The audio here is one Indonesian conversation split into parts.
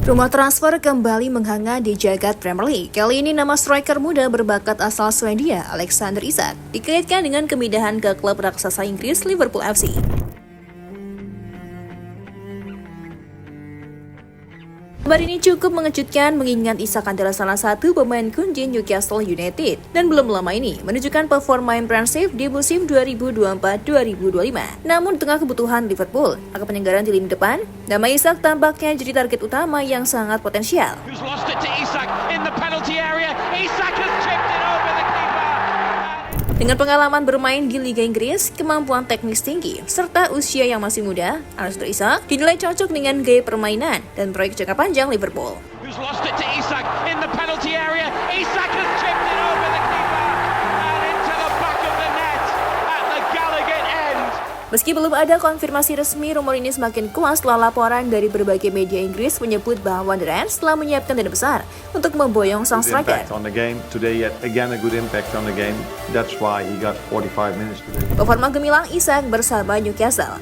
Rumor transfer kembali menghanga di jagat Premier League. Kali ini nama striker muda berbakat asal Swedia, Alexander Isak, dikaitkan dengan kemindahan ke klub raksasa Inggris Liverpool FC. Kabar ini cukup mengejutkan mengingat Isak adalah salah satu pemain kunci Newcastle United dan belum lama ini menunjukkan performa impresif di musim 2024-2025. Namun di tengah kebutuhan Liverpool akan penyelenggaraan di lini depan, nama Isak tampaknya jadi target utama yang sangat potensial. Dengan pengalaman bermain di Liga Inggris, kemampuan teknis tinggi, serta usia yang masih muda, Alexander Isak dinilai cocok dengan gaya permainan dan proyek jangka panjang Liverpool. Meski belum ada konfirmasi resmi, rumor ini semakin kuat setelah laporan dari berbagai media Inggris menyebut bahwa The Reds telah menyiapkan dana besar untuk memboyong sang striker. Performa gemilang Isak bersama Newcastle.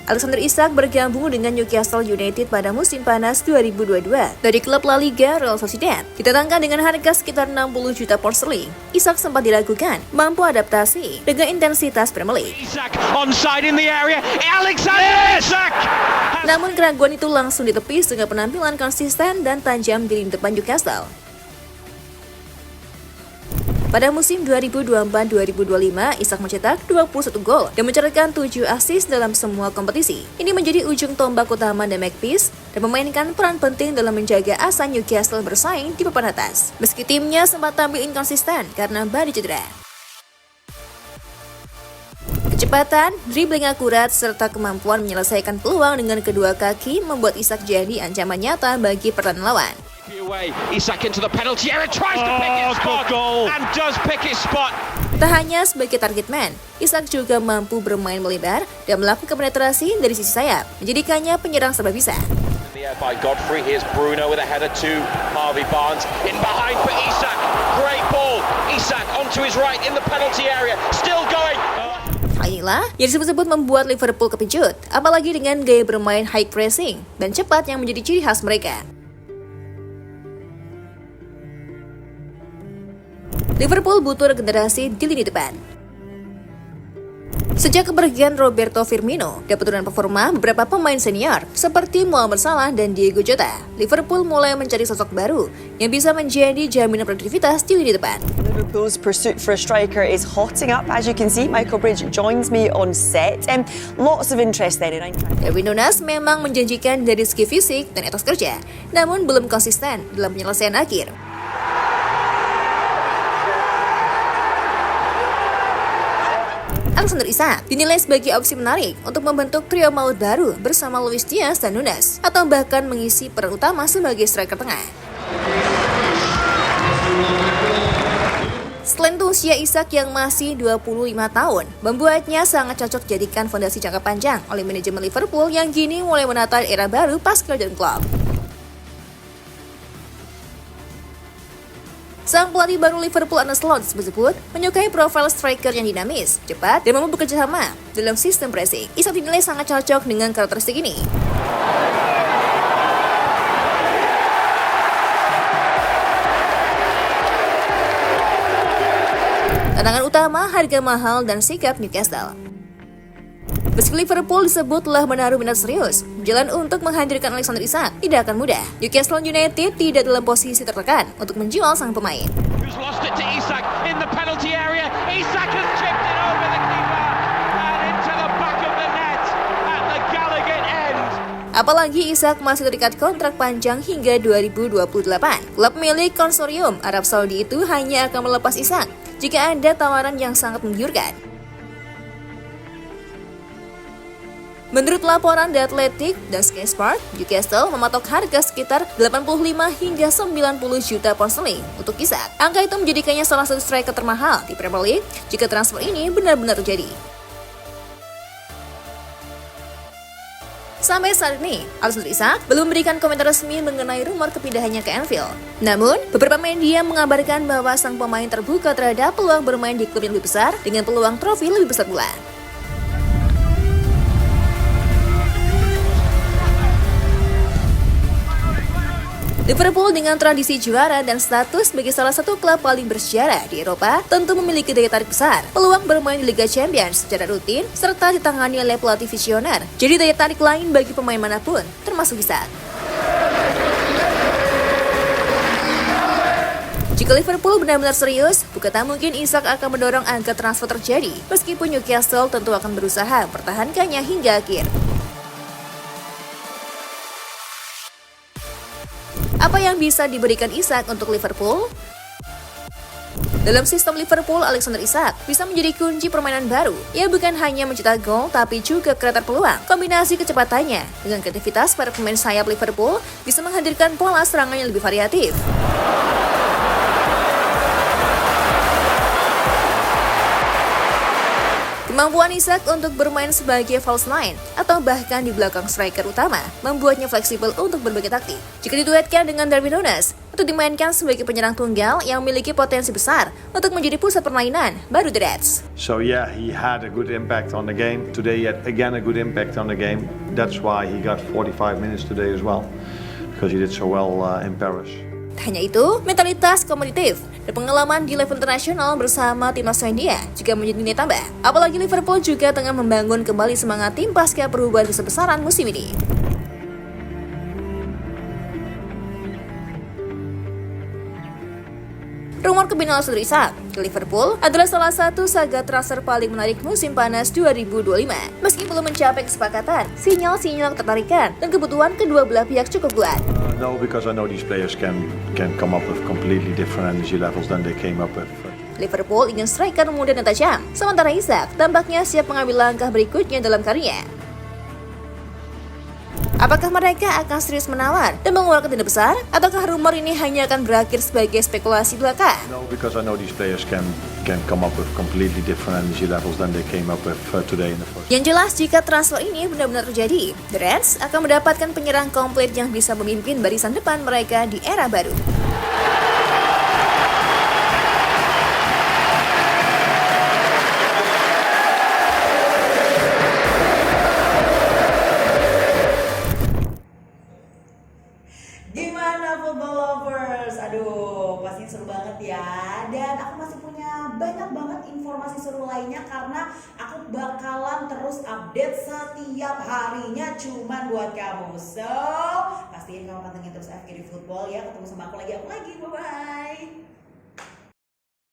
Alexander Isak bergabung dengan Newcastle United pada musim panas 2022 dari klub La Liga Real Sociedad. Didatangkan dengan harga sekitar 60 juta pound sterling, Isak sempat diragukan mampu adaptasi dengan intensitas Premier League. Namun keraguan itu langsung ditepis dengan penampilan konsisten dan tajam di lini depan Newcastle. Pada musim 2024-2025, Isak mencetak 21 gol dan mencatatkan 7 assist dalam semua kompetisi. Ini menjadi ujung tombak utama The Magpies dan memainkan peran penting dalam menjaga asa Newcastle bersaing di papan atas. Meski timnya sempat tampil inkonsisten karena badai cedera. Kecepatan, dribbling akurat, serta kemampuan menyelesaikan peluang dengan kedua kaki membuat Isak jadi ancaman nyata bagi pertahanan lawan. Tak hanya sebagai target man, Isak juga mampu bermain melebar dan melakukan penetrasi dari sisi sayap, menjadikannya penyerang serba bisa. Hal inilah yang disebut-sebut membuat Liverpool kepincut, apalagi dengan gaya bermain high pressing dan cepat yang menjadi ciri khas mereka. Liverpool butuh regenerasi di lini depan. Sejak kepergian Roberto Firmino dan penurunan performa beberapa pemain senior seperti Mohamed Salah dan Diego Jota, Liverpool mulai mencari sosok baru yang bisa menjadi jaminan produktivitas di lini depan. Liverpool's pursuit for a striker is hotting up. As you can see, Michael Bridge joins me on set. Lots of interest there. Darwin Núñez memang menjanjikan dari segi fisik dan etos kerja, namun belum konsisten dalam penyelesaian akhir. Alexander Isak dinilai sebagai opsi menarik untuk membentuk trio maut baru bersama Luis Diaz dan Núñez, atau bahkan mengisi peran utama sebagai striker tengah. Selain itu, usia Isak yang masih 25 tahun membuatnya sangat cocok jadikan fondasi jangka panjang oleh manajemen Liverpool yang kini mulai menata era baru pasca Jurgen Klopp. Sang pelatih baru Liverpool Arne Slot disebut menyukai profil striker yang dinamis, cepat, dan mampu bekerja sama dalam sistem pressing. Isak dinilai sangat cocok dengan karakteristik ini. Tantangan utama, harga mahal dan sikap Newcastle. Meski Liverpool disebut telah menaruh minat serius, jalan untuk menghadirkan Alexander Isak tidak akan mudah. Newcastle United tidak dalam posisi tertekan untuk menjual sang pemain. Apalagi Isak masih terikat kontrak panjang hingga 2028. Klub milik konsorsium Arab Saudi itu hanya akan melepas Isak jika ada tawaran yang sangat menggiurkan. Menurut laporan The Athletic dan Sky Sport, Newcastle mematok harga sekitar 85 hingga 90 juta pound sterling untuk Isak. Angka itu menjadikannya salah satu striker termahal di Premier League jika transfer ini benar-benar terjadi. Sampai saat ini, Alexander Isak belum memberikan komentar resmi mengenai rumor kepindahannya ke Anfield. Namun, beberapa media mengabarkan bahwa sang pemain terbuka terhadap peluang bermain di klub yang lebih besar dengan peluang trofi lebih besar pula. Liverpool dengan tradisi juara dan status sebagai salah satu klub paling bersejarah di Eropa tentu memiliki daya tarik besar, peluang bermain di Liga Champions secara rutin, serta ditangani oleh pelatih visioner. Jadi daya tarik lain bagi pemain manapun, termasuk Isak. Jika Liverpool benar-benar serius, bukan tak mungkin Isak akan mendorong angka transfer terjadi, meskipun Newcastle tentu akan berusaha mempertahankannya hingga akhir. Apa yang bisa diberikan Isak untuk Liverpool? Dalam sistem Liverpool, Alexander Isak bisa menjadi kunci permainan baru. Ia bukan hanya mencetak gol, tapi juga kreator peluang. Kombinasi kecepatannya dengan kreativitas para pemain sayap Liverpool bisa menghadirkan pola serangan yang lebih variatif. Kemampuan Isak untuk bermain sebagai false nine atau bahkan di belakang striker utama membuatnya fleksibel untuk berbagai taktik. Jika diduetkan dengan Darwin Núñez atau dimainkan sebagai penyerang tunggal yang memiliki potensi besar untuk menjadi pusat permainan, baru The Reds. So yeah, he had a good impact on the game. Today he had again a good impact on the game. That's why he got 45 minutes today as well, because he did so well in Paris. Tak hanya itu, mentalitas kompetitif dan pengalaman di level internasional bersama timnas Swedia juga menjadi nilai tambah. Apalagi Liverpool juga tengah membangun kembali semangat tim pasca perubahan besar-besaran musim ini. Rumor kepindahan Alexander Isak ke Liverpool adalah salah satu saga transfer paling menarik musim panas 2025. Meski belum mencapai kesepakatan, sinyal-sinyal ketertarikan dan kebutuhan kedua belah pihak cukup kuat. No, because I know these players can come up with completely different energy levels than they came up with. Liverpool ingin striker muda dan tajam, sementara Isak tampaknya siap mengambil langkah berikutnya dalam karirnya. Apakah mereka akan serius menawar dan mengeluarkan dana besar? Ataukah rumor ini hanya akan berakhir sebagai spekulasi belaka? No, because I know these players can come up with completely different energy levels than they came up with today in the first. Yang jelas, jika transfer ini benar-benar terjadi, The Reds akan mendapatkan penyerang komplit yang bisa memimpin barisan depan mereka di era baru. Gimana football lovers? Aduh, pasti seru banget ya. Dan aku masih punya banyak banget informasi seru lainnya karena aku bakalan terus update setiap harinya cuman buat kamu. So, pastiin kamu pantengin terus FGD Football ya. Ketemu sama aku lagi. Bye-bye.